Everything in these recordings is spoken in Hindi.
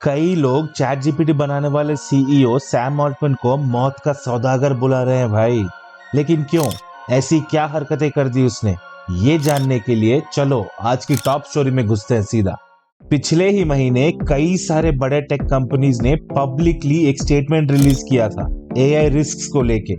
कई लोग चैट जीपीटी बनाने वाले सीईओ सैम ऑल्टमैन को मौत का सौदागर बुला रहे हैं भाई। लेकिन क्यों, ऐसी क्या हरकतें कर दी उसने? ये जानने के लिए चलो आज की टॉप स्टोरी में घुसते हैं सीधा। पिछले ही महीने कई सारे बड़े टेक कंपनीज ने पब्लिकली एक स्टेटमेंट रिलीज किया था एआई रिस्क्स को लेके।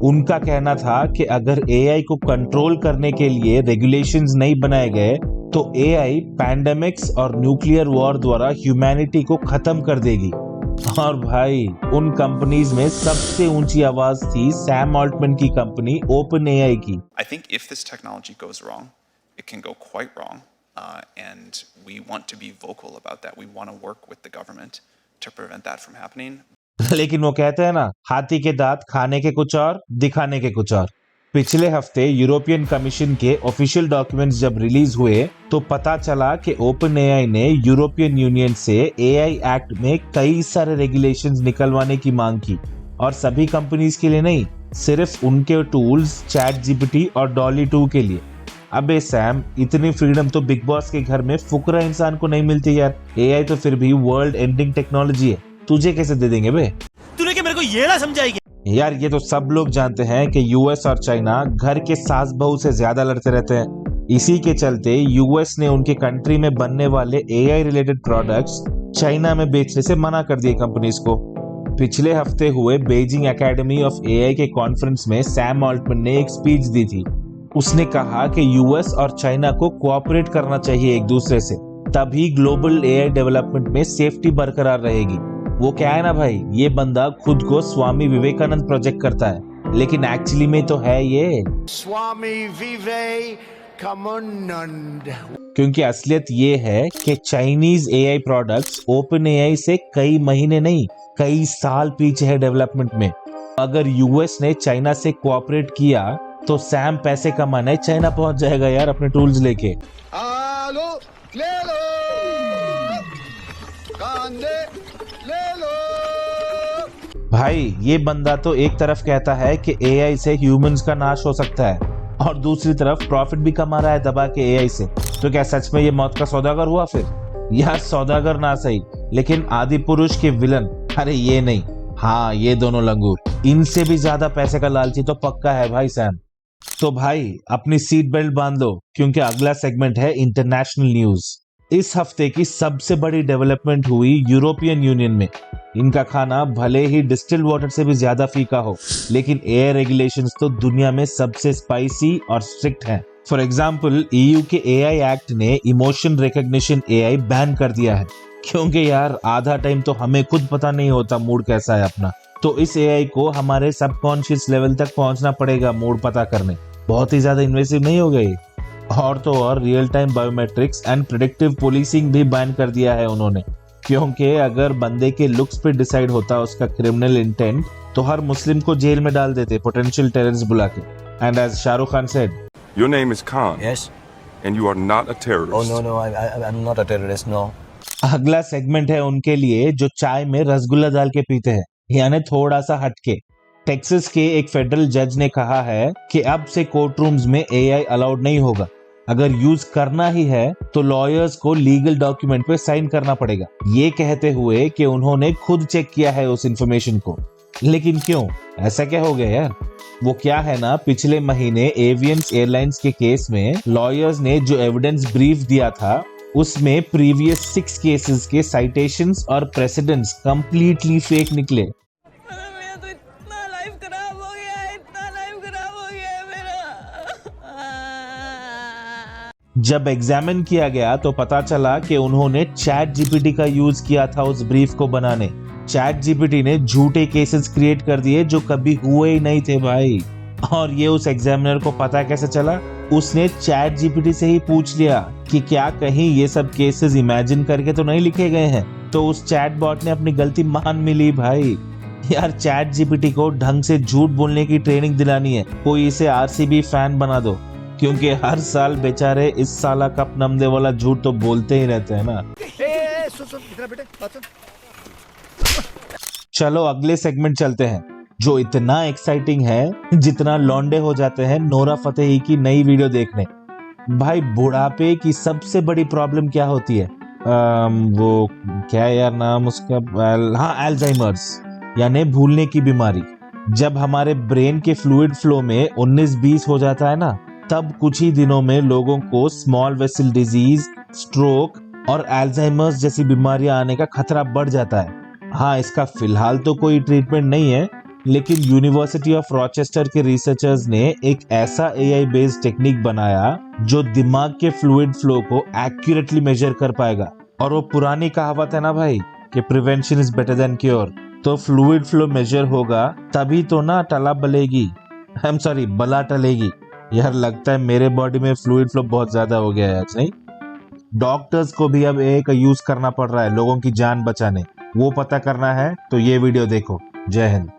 उनका कहना था कि अगर एआई को कंट्रोल करने के लिए रेगुलेशंस नहीं बनाए गए तो एआई पैंडेमिक्स और न्यूक्लियर वॉर द्वारा ह्यूमैनिटी को खत्म कर देगी। और भाई उन कंपनीज में सबसे ऊंची आवाज थी सैम ऑल्टमैन की कंपनी ओपन एआई की। I think if this technology goes wrong, it can go quite wrong, and we want to be vocal about that. We want to work with the government to prevent that from happening. लेकिन वो कहते हैं ना, हाथी के दांत खाने के कुछ और दिखाने के कुछ और। पिछले हफ्ते यूरोपियन कमीशन के ऑफिशियल डॉक्यूमेंट्स जब रिलीज हुए तो पता चला कि ओपन एआई ने यूरोपियन यूनियन से एआई एक्ट में कई सारे रेगुलेशंस निकलवाने की मांग की, और सभी कंपनीज के लिए नहीं, सिर्फ उनके टूल्स चैट जीपीटी और डॉली 2 के लिए। अबे सैम, इतनी फ्रीडम तो बिग बॉस के घर में फुकरा इंसान को नहीं मिलती यार। एआई तो फिर भी वर्ल्ड एंडिंग टेक्नोलॉजी है, तुझे कैसे दे देंगे बे? तूने क्या मेरे को ये ना समझाएगी? यार ये तो सब लोग जानते हैं कि यूएस और चाइना घर के सास बहू से ज्यादा लड़ते रहते हैं। इसी के चलते यूएस ने उनके कंट्री में बनने वाले एआई रिलेटेड प्रोडक्ट्स चाइना में बेचने से मना कर दिए कंपनीज को। पिछले हफ्ते हुए बीजिंग एकेडमी ऑफ एआई के कॉन्फ्रेंस में सैम ऑल्टमैन ने एक स्पीच दी थी। उसने कहा कि यूएस और चाइना को कोऑपरेट करना चाहिए एक दूसरे से, तभी ग्लोबल एआई डेवलपमेंट में सेफ्टी बरकरार रहेगी। वो क्या है ना भाई, ये बंदा खुद को स्वामी विवेकानंद प्रोजेक्ट करता है, लेकिन एक्चुअली में तो है ये स्वामी विवेकानंद। क्योंकि असलियत ये है कि Chinese AI products open AI से कई महीने नहीं कई साल पीछे है डेवलपमेंट में। अगर यूएस ने चाइना से कोऑपरेट किया तो सैम पैसे कमाने चाइना पहुंच जाएगा यार अपने टूल्स लेके। आलू ले लो, कांदे ले लो। भाई ये बंदा तो एक तरफ कहता है कि एआई से ह्यूमंस का नाश हो सकता है और दूसरी तरफ प्रॉफिट भी कमा रहा है दबा के एआई से। तो क्या सच में ये मौत का सौदागर हुआ फिर? यार सौदागर ना सही, लेकिन आदि पुरुष के विलन, अरे ये नहीं, हाँ ये दोनों लंगूर, इनसे भी ज्यादा पैसे का लालची तो पक्का है भाई सैम। तो भाई अपनी सीट बेल्ट बांध लो, क्योंकि अगला सेगमेंट है इंटरनेशनल न्यूज। इस हफ्ते की सबसे बड़ी डेवलपमेंट हुई यूरोपियन यूनियन में। इनका खाना भले ही डिस्टिल्ड वाटर से भी ज्यादा फीका हो, लेकिन एयर रेगुलेशंस तो दुनिया में सबसे स्पाइसी और स्ट्रिक्ट हैं। फॉर एग्जांपल ईयू के एआई एक्ट ने इमोशन रिकॉग्निशन एआई बैन कर दिया है, क्योंकि यार आधा टाइम तो हमें खुद पता नहीं होता मूड कैसा है अपना, तो इस एआई को हमारे सबकॉन्शियस लेवल तक पहुंचना पड़ेगा मूड पता करने। बहुत ही ज्यादा इन्वेसिव नहीं हो गई? और तो और real time biometrics and predictive policing भी बैन कर दिया है उन्होंने, क्योंकि अगर बंदे के लुक्स पे डिसाइड होता उसका क्रिमिनल इंटेंट तो हर मुस्लिम को जेल में डाल देते पोटेंशियल टेररिस्ट बुला के। And as Shahrukh Khan said, Your name is Khan. Yes. And you are not a terrorist. Oh no, I'm not a terrorist. No. अगला सेगमेंट है उनके लिए जो चाय में रसगुल्ला डाल के पीते हैं, यानी थोड़ा सा हटके। टेक्सास के एक फेडरल जज ने कहा है कि अब से कोर्ट रूम्स में एआई अलाउड नहीं होगा। अगर यूज करना ही है तो लॉयर्स को लीगल डॉक्यूमेंट पे साइन करना पड़ेगा, ये कहते हुए कि उन्होंने खुद चेक किया है उस इंफॉर्मेशन को। लेकिन क्यों, ऐसा क्या हो गया यार? वो क्या है ना, पिछले महीने एवियंस एयरलाइंस के केस में लॉयर्स ने जो एविडेंस ब्रीफ दिया था उसमें प्रीवियस 6 केसेस के साइटेशंस और प्रेसिडेंट्स कंप्लीटली फेक निकले। मेरा तो इतना लाइफ खराब हो गया है, इतना लाइफ खराब हो गया है मेरा। जब एग्जामिन किया गया तो पता चला कि उन्होंने चैट जीपीटी का यूज किया था उस ब्रीफ को बनाने। चैट जीपीटी ने झूठे केसेस क्रिएट कर दिए जो कभी हुए ही नहीं थे भाई। और ये उस एग्जामिनर को पता कैसे चला? उसने चैट जीपीटी से ही पूछ लिया कि क्या कहीं ये सब केसेस इमेजिन करके तो नहीं लिखे गए हैं, तो उस चैट बॉट ने अपनी गलती मान भी ली भाई। यार चैट जीपीटी को ढंग से झूठ बोलने की ट्रेनिंग दिलानी है, कोई इसे आरसीबी फैन बना दो, क्योंकि हर साल बेचारे इस साला कप नमदे वाला झूठ तो बोलते ही रहते हैं ना। चलो अगले सेगमेंट चलते हैं, जो इतना एक्साइटिंग है जितना लौंडे हो जाते हैं नोरा फतेही की नई वीडियो देखने। भाई बुढ़ापे की सबसे बड़ी प्रॉब्लम क्या होती है? वो क्या यार नाम उसका, हाँ एल्जाइमर्स यानी भूलने की बीमारी। जब हमारे ब्रेन के फ्लूइड फ्लो में 19-20 हो जाता है ना, तब कुछ ही दिनों में लोगों को स्मॉल वेसल डिजीज, स्ट्रोक और एल्जाइमर्स जैसी बीमारियां आने का खतरा बढ़ जाता है। हाँ, इसका फिलहाल तो कोई ट्रीटमेंट नहीं है, लेकिन यूनिवर्सिटी ऑफ रॉचेस्टर के रिसर्चर्स ने एक ऐसा एआई बेस्ड टेक्निक बनाया जो दिमाग के फ्लूइड फ्लो को एक्यूरेटली मेजर कर पाएगा। और वो पुरानी कहावत है ना भाई कि prevention is better than cure, तो फ्लूइड फ्लो मेजर होगा तभी तो ना बला टलेगी। यार लगता है मेरे बॉडी में फ्लूइड फ्लो बहुत ज्यादा हो गया है आज, नहीं? डॉक्टर्स को भी अब एआई का यूज करना पड़ रहा है लोगों की जान बचाने। वो पता करना है तो ये वीडियो देखो। जय हिंद।